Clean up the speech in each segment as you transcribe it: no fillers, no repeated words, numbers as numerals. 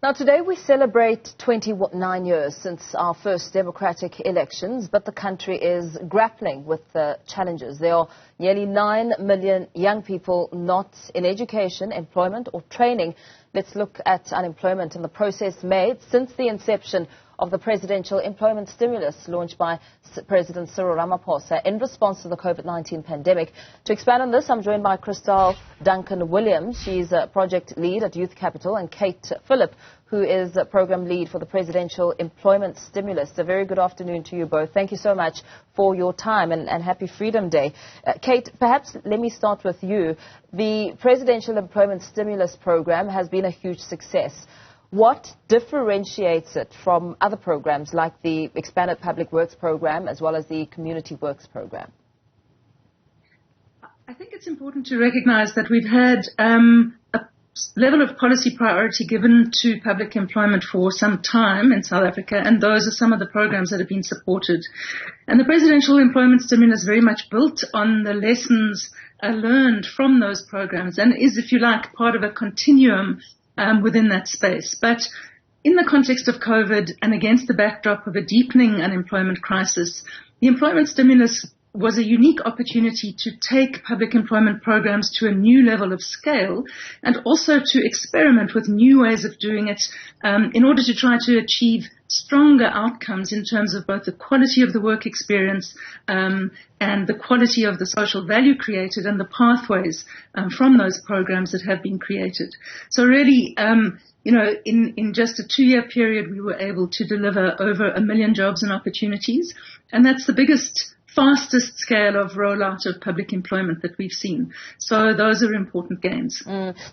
Now, today we celebrate 29 years since our first democratic elections, but the country is grappling with the challenges. There are nearly 9 million young people not in education, employment or training. Let's look at unemployment and the process made since the inception of the presidential employment stimulus launched by President Cyril Ramaphosa in response to the COVID-19 pandemic. To expand on this, I'm joined by Kristal Duncan-Williams. She's a project lead at Youth Capital, and Kate Phillip, who is a program lead for the presidential employment stimulus. A very good afternoon to you both. Thank you so much for your time and happy Freedom Day. Kate, perhaps let me start with you. The presidential employment stimulus program has been a huge success. What differentiates it from other programs like the expanded public works program as well as the community works program? I think it's important to recognize that we've had a level of policy priority given to public employment for some time in South Africa, and those are some of the programs that have been supported. And the presidential employment stimulus very much built on the lessons learned from those programs and is, if you like, part of a continuum within that space. But in the context of COVID and against the backdrop of a deepening unemployment crisis, the employment stimulus was a unique opportunity to take public employment programs to a new level of scale and also to experiment with new ways of doing it in order to try to achieve stronger outcomes in terms of both the quality of the work experience and the quality of the social value created and the pathways from those programs that have been created. So really, in just a 2-year period, we were able to deliver over 1 million jobs and opportunities, and that's the fastest scale of rollout of public employment that we've seen. So those are important gains.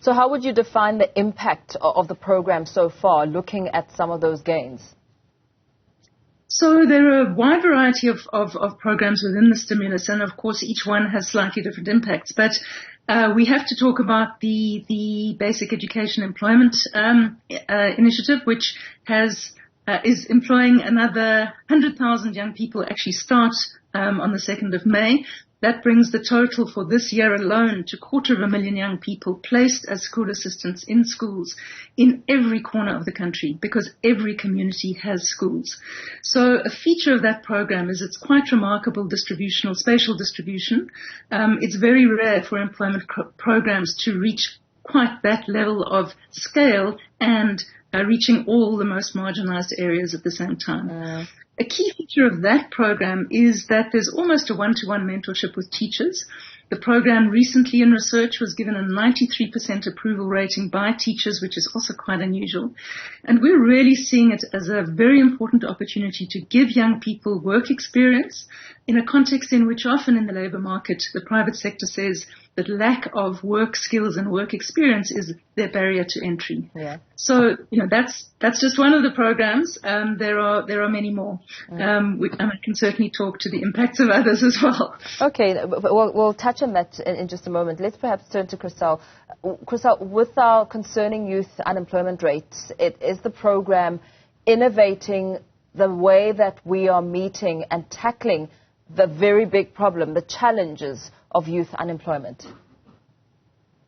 So how would you define the impact of the program so far, looking at some of those gains? So there are a wide variety of programs within the stimulus, and of course each one has slightly different impacts. But we have to talk about the Basic Education Employment Initiative, which is employing another 100,000 young people, actually start on the 2nd of May. That brings the total for this year alone to 250,000 young people placed as school assistants in schools in every corner of the country, because every community has schools. So a feature of that program is its quite remarkable spatial distribution. It's very rare for employment programs to reach quite that level of scale and reaching all the most marginalized areas at the same time. A key feature of that program is that there's almost a one-to-one mentorship with teachers. The program recently in research was given a 93% approval rating by teachers, which is also quite unusual. And we're really seeing it as a very important opportunity to give young people work experience in a context in which often in the labor market, the private sector says that lack of work skills and work experience is their barrier to entry. Yeah. So, that's just one of the programs. There are many more. I can certainly talk to the impacts of others as well. Okay, we'll touch on that in just a moment. Let's perhaps turn to Kristal. Kristal, with our concerning youth unemployment rates, is the program innovating the way that we are meeting and tackling the very big problem, the challenges of youth unemployment?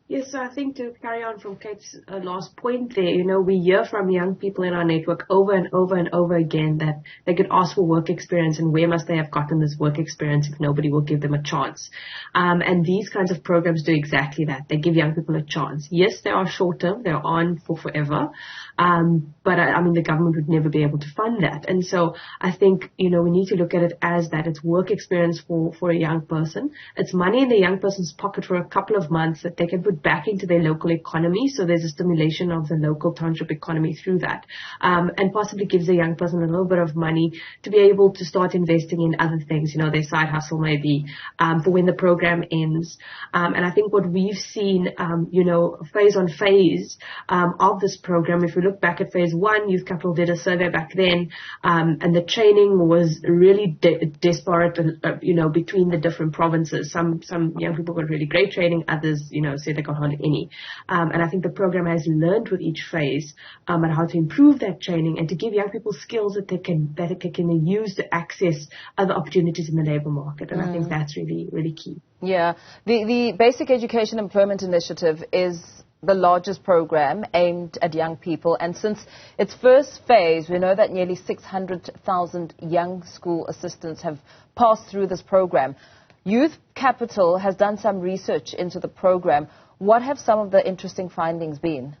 Yes, so I think to carry on from Kate's last point there, we hear from young people in our network over and over and over again that they get asked for work experience, and where must they have gotten this work experience if nobody will give them a chance? And these kinds of programs do exactly that. They give young people a chance. Yes, they are short-term. They're on for forever. But the government would never be able to fund that. And so I think, we need to look at it as that. It's work experience for a young person. It's money in the young person's pocket for a couple of months that they can put back into their local economy. So there's a stimulation of the local township economy through that. And possibly gives a young person a little bit of money to be able to start investing in other things, their side hustle maybe, for when the program ends. And I think what we've seen, phase on phase, of this program, if we look back at phase 1, Youth Capital did a survey back then, and the training was really disparate, between the different provinces. Some young people got really great training, others, said they got hardly any. And I think the program has learned with each phase on how to improve that training and to give young people skills that they can use to access other opportunities in the labor market. And I think that's really, really key. Yeah. The Basic Education Employment Initiative is the largest program aimed at young people. And since its first phase, we know that nearly 600,000 young school assistants have passed through this program. Youth Capital has done some research into the program. What have some of the interesting findings been?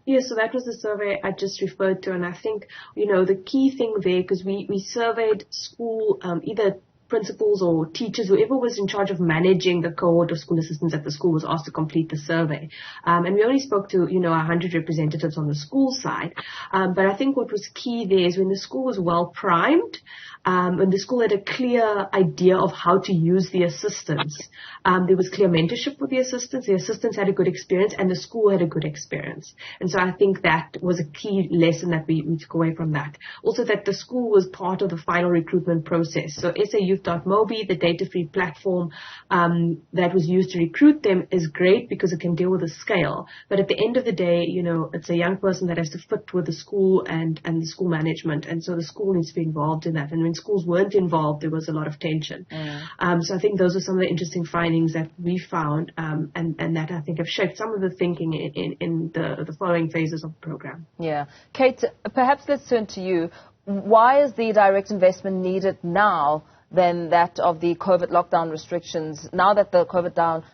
Yes, so that was the survey I just referred to, and I think, the key thing there, because we surveyed school, either principals or teachers, whoever was in charge of managing the cohort of school assistants at the school was asked to complete the survey. And we only spoke to, 100 representatives on the school side. But I think what was key there is when the school was well primed, when the school had a clear idea of how to use the assistants, there was clear mentorship for the assistants had a good experience, and the school had a good experience. And so I think that was a key lesson that we took away from that. Also that the school was part of the final recruitment process. So SAYouth.mobi, the data-free platform that was used to recruit them, is great because it can deal with the scale. But at the end of the day, it's a young person that has to fit with the school and the school management. And so the school needs to be involved in that. And when schools weren't involved, there was a lot of tension. So I think those are some of the interesting findings that we found, and that I think have shaped some of the thinking in the following phases of the program. Yeah. Kate, perhaps let's turn to you. Why is the direct investment needed now than that of the COVID lockdown restrictions, now that the COVID-19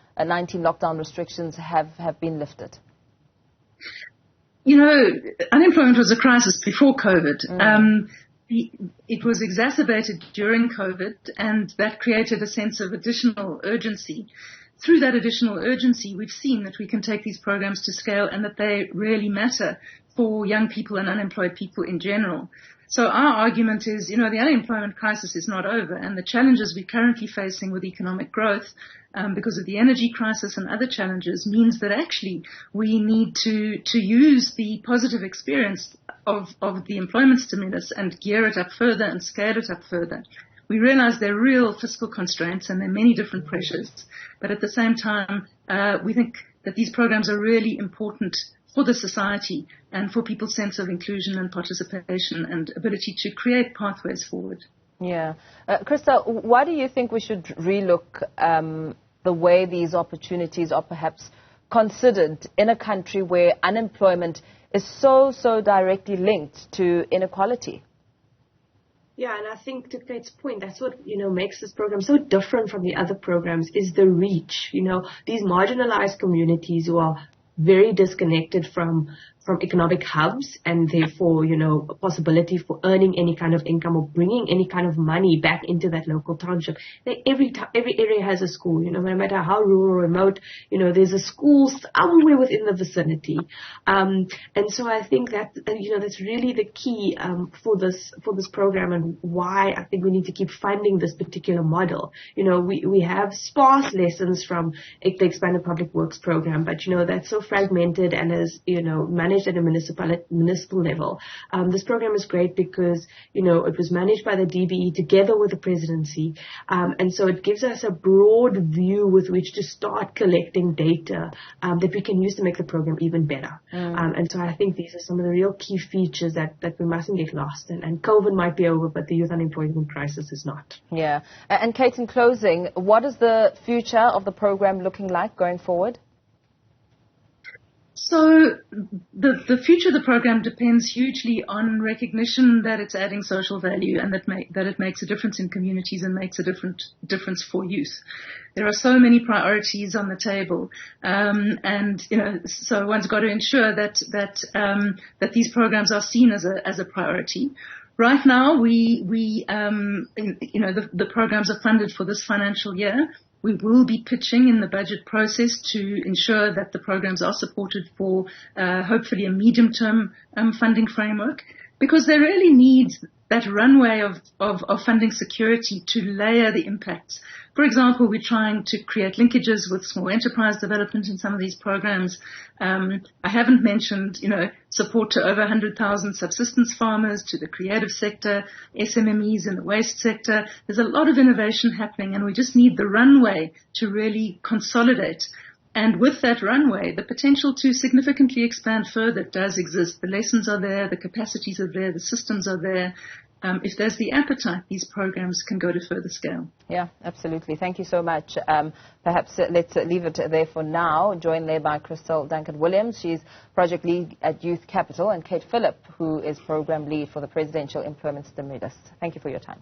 lockdown restrictions have been lifted? Unemployment was a crisis before COVID. It was exacerbated during COVID, and that created a sense of additional urgency. Through that additional urgency, we've seen that we can take these programs to scale and that they really matter for young people and unemployed people in general. So our argument is, the unemployment crisis is not over, and the challenges we're currently facing with economic growth, because of the energy crisis and other challenges, means that actually we need to use the positive experience of the employment stimulus and gear it up further and scale it up further. We realize there are real fiscal constraints and there are many different pressures, but at the same time, we think that these programs are really important for the society and for people's sense of inclusion and participation and ability to create pathways forward. Yeah. Kristal, why do you think we should relook the way these opportunities are perhaps considered in a country where unemployment is so directly linked to inequality? Yeah, and I think to Kate's point, that's what, makes this program so different from the other programs is the reach. These marginalized communities who are very disconnected from economic hubs and therefore, a possibility for earning any kind of income or bringing any kind of money back into that local township. Every area has a school, no matter how rural or remote, there's a school somewhere within the vicinity. And so I think that, that's really the key, for this program and why I think we need to keep funding this particular model. We have sparse lessons from the expanded public works program, but, that's so fragmented and is, managed at a municipal level. This program is great because, it was managed by the DBE together with the presidency. And so it gives us a broad view with which to start collecting data that we can use to make the program even better. And so I think these are some of the real key features that we mustn't get lost in. And COVID might be over, but the youth unemployment crisis is not. Yeah. And Kate, in closing, what is the future of the program looking like going forward? So the future of the program depends hugely on recognition that it's adding social value and that it makes a difference in communities and makes a difference for youth. There are so many priorities on the table, so one's got to ensure that these programs are seen as a priority. Right now, the programs are funded for this financial year. We will be pitching in the budget process to ensure that the programs are supported for hopefully a medium-term funding framework, because there really needs that runway of funding security to layer the impacts. For example, we're trying to create linkages with small enterprise development in some of these programs. I haven't mentioned, support to over 100,000 subsistence farmers, to the creative sector, SMMEs in the waste sector. There's a lot of innovation happening, and we just need the runway to really consolidate. And with that runway, the potential to significantly expand further does exist. The lessons are there, the capacities are there, the systems are there. If there's the appetite, these programs can go to further scale. Yeah, absolutely. Thank you so much. Perhaps let's leave it there for now. Joined there by Kristal Duncan-Williams. She's project lead at Youth Capital, and Kate Phillip, who is program lead for the Presidential Employment Stimulus. Thank you for your time.